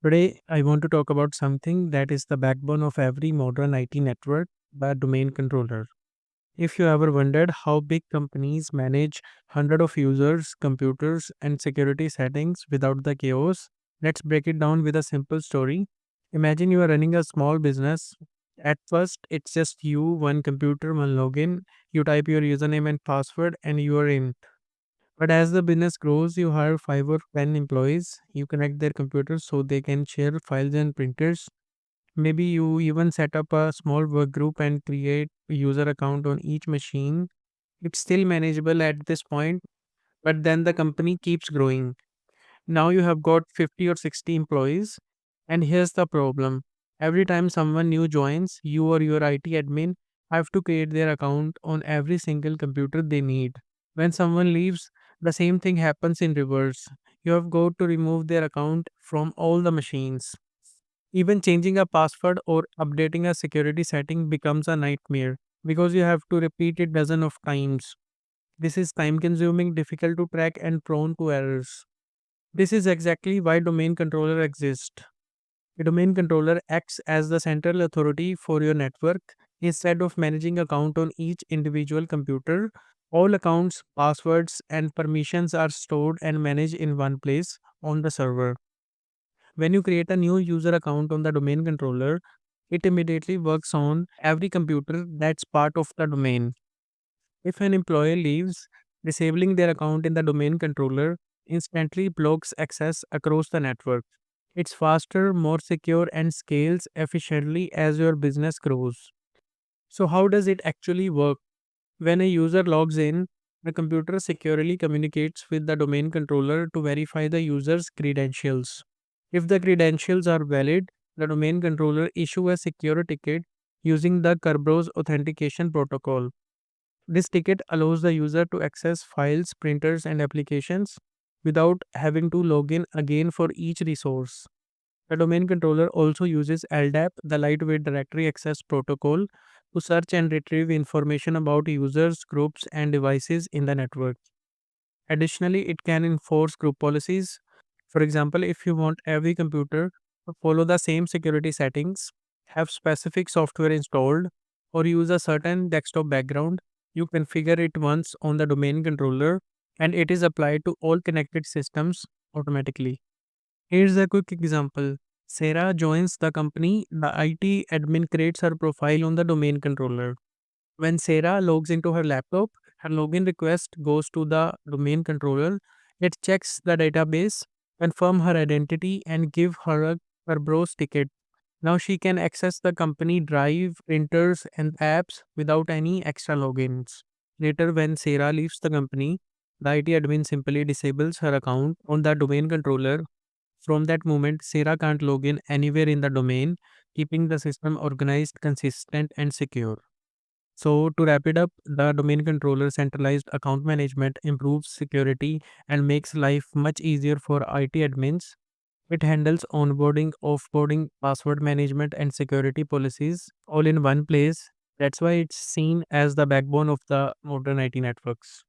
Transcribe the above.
Today, I want to talk about something that is the backbone of every modern IT network, the domain controller. If you ever wondered how big companies manage hundreds of users, computers, and security settings without the chaos, let's break it down with a simple story. Imagine you are running a small business. At first, it's just you, one computer, one login. You type your username and password, and you are in. But as the business grows, you hire 5 or 10 employees. You connect their computers so they can share files and printers. Maybe you even set up a small work group and create a user account on each machine. It's still manageable at this point, but then the company keeps growing. Now you have got 50 or 60 employees. And here's the problem. Every time someone new joins, you or your IT admin have to create their account on every single computer they need. When someone leaves, the same thing happens in reverse. You have got to remove their account from all the machines. Even changing a password or updating a security setting becomes a nightmare because you have to repeat it dozen of times. This is time consuming, difficult to track, and prone to errors. This is exactly why domain controller exists. A domain controller acts as the central authority for your network. Instead of managing account on each individual computer, all accounts, passwords, and permissions are stored and managed in one place on the server. When you create a new user account on the domain controller, it immediately works on every computer that's part of the domain. If an employee leaves, disabling their account in the domain controller instantly blocks access across the network. It's faster, more secure, and scales efficiently as your business grows. So, how does it actually work? When a user logs in, the computer securely communicates with the domain controller to verify the user's credentials. If the credentials are valid, the domain controller issue a secure ticket using the Kerberos authentication protocol. This ticket allows the user to access files, printers, and applications without having to log in again for each resource. The domain controller also uses LDAP, the lightweight directory access protocol, to search and retrieve information about users, groups, and devices in the network. Additionally, it can enforce group policies. For example, if you want every computer to follow the same security settings, have specific software installed, or use a certain desktop background, you configure it once on the domain controller and it is applied to all connected systems automatically. Here's a quick example. Sarah joins the company. The IT admin creates her profile on the domain controller. When Sarah logs into her laptop, her login request goes to the domain controller. It checks the database, confirm her identity, and give her a Kerberos ticket. Now she can access the company drive, printers, and apps without any extra logins. Later, when Sarah leaves the company, the IT admin simply disables her account on the domain controller. From that moment, Sarah can't log in anywhere in the domain, keeping the system organized, consistent, and secure. So, to wrap it up, the domain controller centralized account management improves security and makes life much easier for IT admins. It handles onboarding, offboarding, password management, and security policies all in one place. That's why it's seen as the backbone of the modern IT networks.